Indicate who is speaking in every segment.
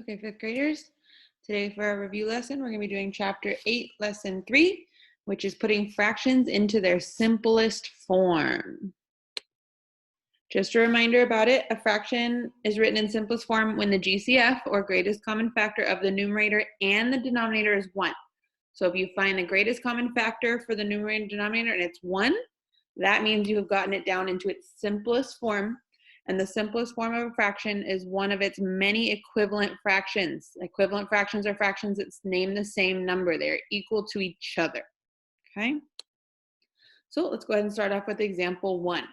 Speaker 1: Okay, fifth graders, today for our review lesson, we're going to be doing chapter 8, lesson 3, which is putting fractions into their simplest form. Just a reminder about it, a fraction is written in simplest form when the GCF, or greatest common factor, of the numerator and the denominator is 1. So if you find the greatest common factor for the numerator and denominator and it's 1, that means you have gotten it down into its simplest form. And the simplest form of a fraction is one of its many equivalent fractions. Equivalent fractions are fractions that name the same number. They're equal to each other, okay? So let's go ahead and start off with example 1. It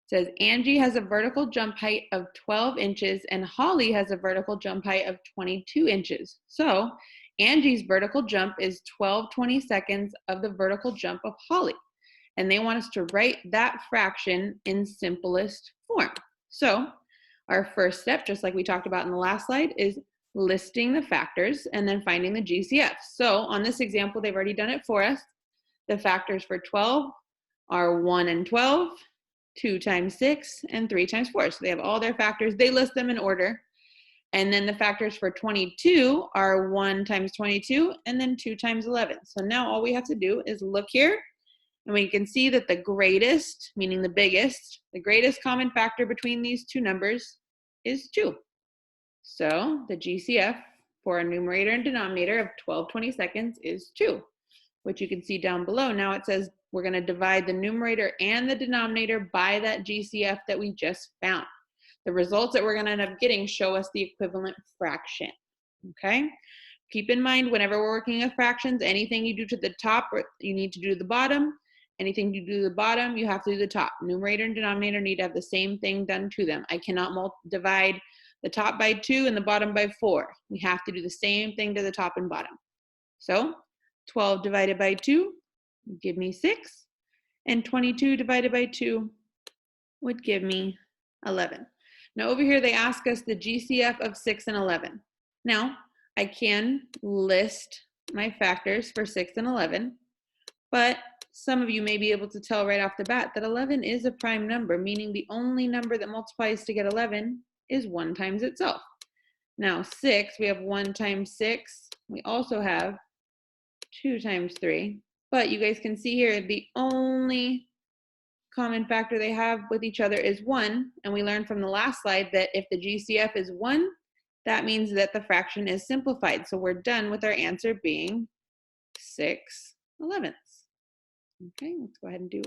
Speaker 1: says, Angie has a vertical jump height of 12 inches and Holly has a vertical jump height of 22 inches. So Angie's vertical jump is 12/22 of the vertical jump of Holly. And they want us to write that fraction in simplest form. So our first step, just like we talked about in the last slide, is listing the factors and then finding the GCF. So on this example, they've already done it for us. The factors for 12 are 1 and 12, 2 times 6, and 3 times 4. So they have all their factors. They list them in order. And then the factors for 22 are 1 times 22, and then 2 times 11. So now all we have to do is look here, and we can see that the greatest, meaning the biggest, the greatest common factor between these two numbers is 2. So the GCF for a numerator and denominator of 12/22 is 2, which you can see down below. Now it says we're going to divide the numerator and the denominator by that GCF that we just found. The results that we're going to end up getting show us the equivalent fraction, okay? Keep in mind, whenever we're working with fractions, anything you do to the top, you need to do to the bottom. Anything you do to the bottom, you have to do the top. Numerator and denominator need to have the same thing done to them. I cannot divide the top by 2 and the bottom by 4. We have to do the same thing to the top and bottom. So 12 divided by 2 would give me 6, and 22 divided by 2 would give me 11. Now over here, they ask us the GCF of 6 and 11. Now, I can list my factors for 6 and 11, but some of you may be able to tell right off the bat that 11 is a prime number, meaning the only number that multiplies to get 11 is 1 times itself. Now 6, we have 1 times 6. We also have 2 times 3. But you guys can see here, the only common factor they have with each other is 1. And we learned from the last slide that if the GCF is 1, that means that the fraction is simplified. So we're done with our answer being 6/11. Okay, let's go ahead and do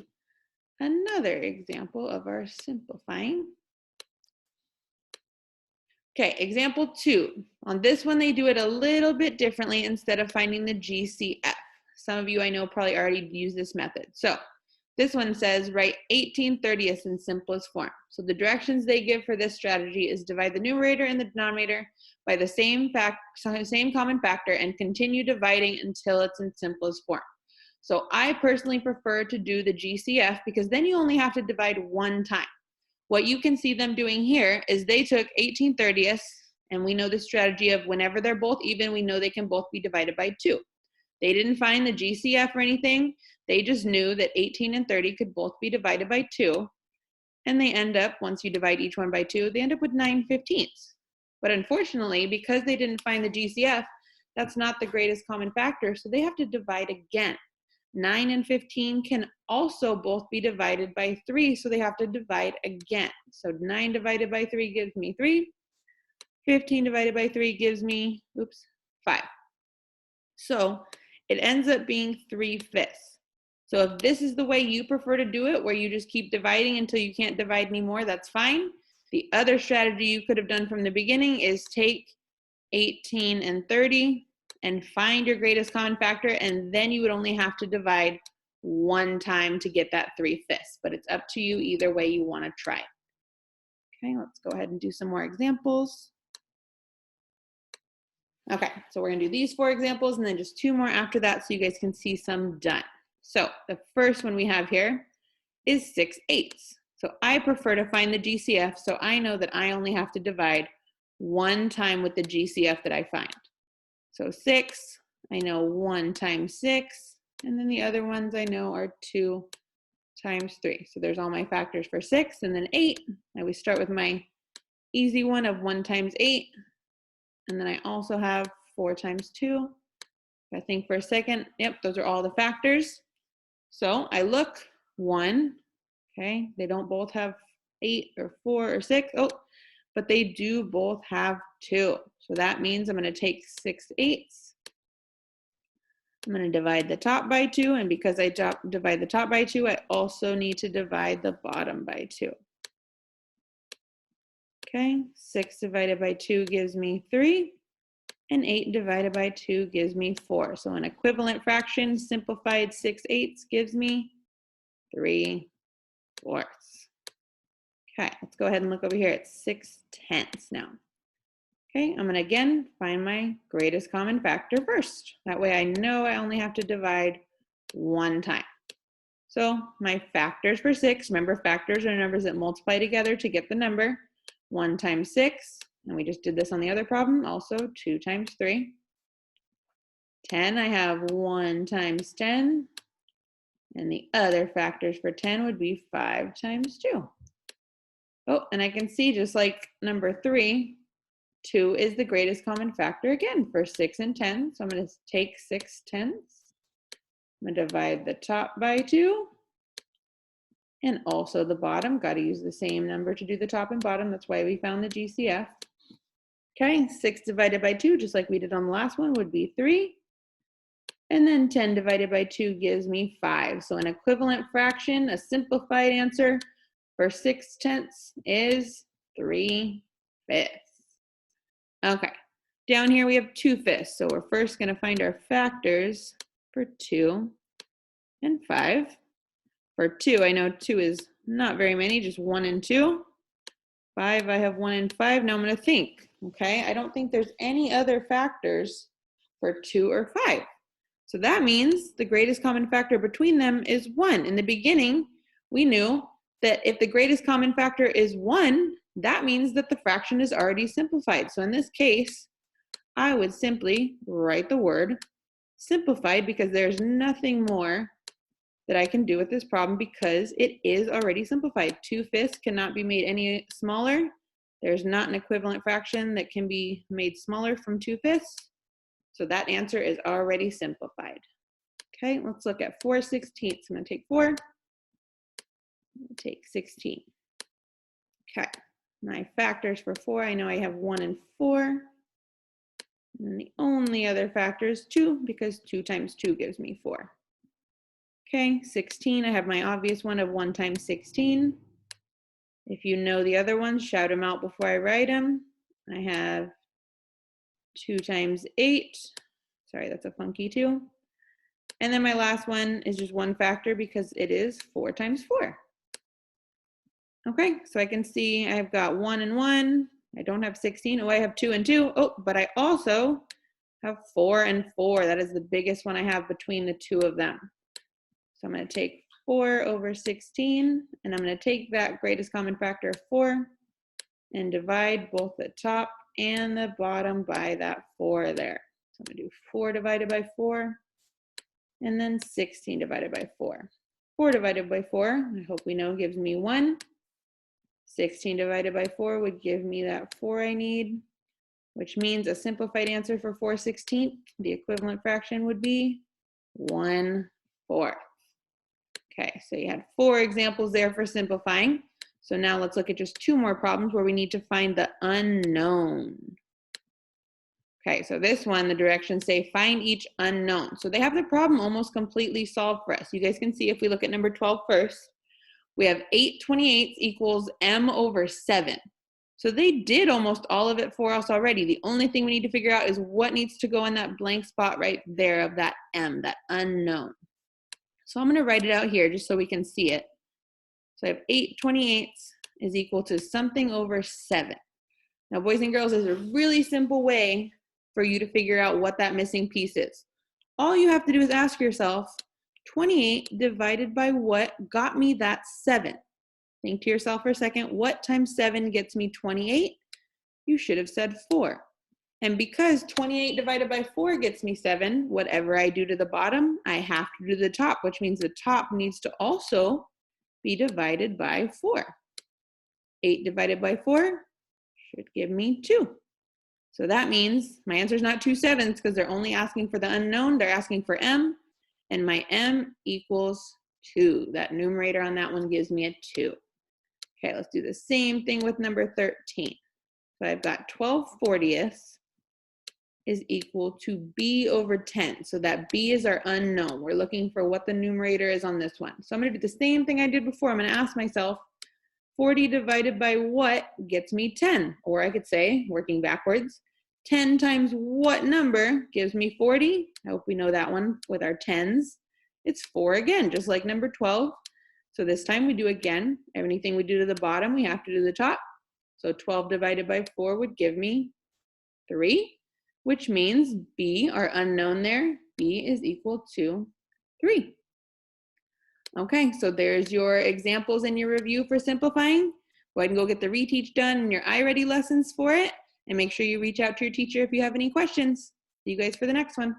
Speaker 1: another example of our simplifying. Okay, example 2. On this one, they do it a little bit differently. Instead of finding the GCF. Some of you I know probably already use this method. So this one says write 18/30 in simplest form. So the directions they give for this strategy is divide the numerator and the denominator by the same common factor and continue dividing until it's in simplest form. So I personally prefer to do the GCF because then you only have to divide 1 time. What you can see them doing here is they took 18/30, and we know the strategy of whenever they're both even, we know they can both be divided by 2. They didn't find the GCF or anything. They just knew that 18 and 30 could both be divided by 2. And they end up, once you divide each one by 2, they end up with 9/15. But unfortunately, because they didn't find the GCF, that's not the greatest common factor, so they have to divide again. 9 and 15 can also both be divided by 3, so they have to divide again. So 9 divided by 3 gives me 3. 15 divided by 3 gives me, 5. So it ends up being 3/5. So if this is the way you prefer to do it, where you just keep dividing until you can't divide anymore, that's fine. The other strategy you could have done from the beginning is take 18 and 30 and find your greatest common factor, and then you would only have to divide 1 time to get that 3/5. But it's up to you either way you want to try it. Okay, let's go ahead and do some more examples. Okay, so we're gonna do these 4 examples and then just 2 more after that so you guys can see some done. So the first one we have here is 6/8. So I prefer to find the GCF, so I know that I only have to divide 1 time with the GCF that I find. So 6, I know 1 times 6, and then the other ones I know are 2 times 3. So there's all my factors for 6, and then 8. I always start with my easy one of 1 times 8. And then I also have 4 times 2. If I think for a second, yep, those are all the factors. So I look, 1, okay, they don't both have 8 or 4 or 6. Oh, but they do both have 2. So that means I'm going to take 6/8. I'm going to divide the top by 2. And because I divide the top by 2, I also need to divide the bottom by 2. Okay, 6 divided by 2 gives me 3. And 8 divided by 2 gives me 4. So an equivalent fraction, simplified 6/8 gives me 3/4. Okay, let's go ahead and look over here at 6/10 now. Okay, I'm going to again find my greatest common factor first. That way I know I only have to divide 1 time. So my factors for 6, remember factors are numbers that multiply together to get the number. 1 times 6, and we just did this on the other problem, also 2 times 3. 10, I have 1 times 10, and the other factors for 10 would be 5 times 2. Oh, and I can see just like number 3, 2 is the greatest common factor again for 6 and 10. So I'm going to take 6/10. I'm going to divide the top by 2 and also the bottom. Got to use the same number to do the top and bottom. That's why we found the GCF. Okay, 6 divided by 2, just like we did on the last one, would be 3. And then 10 divided by 2 gives me 5. So an equivalent fraction, a simplified answer for 6/10 is 3/5. Okay, down here we have 2/5. So we're first going to find our factors for 2 and 5. For 2, I know 2 is not very many, just 1 and 2. 5, I have 1 and 5. Now I'm going to think, okay? I don't think there's any other factors for 2 or 5. So that means the greatest common factor between them is 1. In the beginning, we knew that if the greatest common factor is 1, that means that the fraction is already simplified. So in this case, I would simply write the word simplified because there's nothing more that I can do with this problem because it is already simplified. 2/5 cannot be made any smaller. There's not an equivalent fraction that can be made smaller from 2/5. So that answer is already simplified. Okay, let's look at 4/16. I'm going to take 4. I'm going to take 16. Okay, my factors for 4, I know I have 1 and 4. And the only other factor is 2 because 2 times 2 gives me 4. Okay, 16, I have my obvious one of 1 times 16. If you know the other ones, shout them out before I write them. I have 2 times 8. Sorry, that's a funky 2. And then my last one is just one factor because it is 4 times 4. Okay, so I can see I've got 1 and 1. I don't have 16. Oh, I have 2 and 2. Oh, but I also have 4 and 4. That is the biggest one I have between the two of them. So I'm going to take 4 over 16, and I'm going to take that greatest common factor of 4 and divide both the top and the bottom by that 4 there. So I'm going to do 4 divided by 4, and then 16 divided by 4. 4 divided by 4, I hope we know, gives me 1. 16 divided by 4 would give me that 4 I need, which means a simplified answer for 4/16, the equivalent fraction would be 1/4. Okay, so you had 4 examples there for simplifying. So now let's look at just 2 more problems where we need to find the unknown. Okay, so this one, the directions say find each unknown. So they have the problem almost completely solved for us. You guys can see if we look at number 12 first, we have 8/28 equals m over 7. So they did almost all of it for us already. The only thing we need to figure out is what needs to go in that blank spot right there of that m, that unknown. So I'm going to write it out here just so we can see it. So I have 8/28 is equal to something over 7. Now, boys and girls, there's a really simple way for you to figure out what that missing piece is. All you have to do is ask yourself, 28 divided by what got me that 7? Think to yourself for a second, what times 7 gets me 28? You should have said 4. And because 28 divided by 4 gets me 7, whatever I do to the bottom, I have to do the top, which means the top needs to also be divided by 4. 8 divided by 4 should give me 2. So that means my answer is not 2/7 because they're only asking for the unknown. They're asking for m, and my m equals 2. That numerator on that one gives me a 2. Okay, let's do the same thing with number 13. So I've got 12/40 is equal to b over 10. So that b is our unknown. We're looking for what the numerator is on this one. So I'm going to do the same thing I did before. I'm going to ask myself, 40 divided by what gets me 10? Or I could say, working backwards, 10 times what number gives me 40? I hope we know that one with our tens. It's 4 again, just like number 12. So this time we do again. Anything we do to the bottom, we have to do the top. So 12 divided by 4 would give me 3, which means b, our unknown there, b is equal to 3. Okay, so there's your examples and your review for simplifying. Go ahead and go get the reteach done and your iReady lessons for it. And make sure you reach out to your teacher if you have any questions. See you guys for the next one.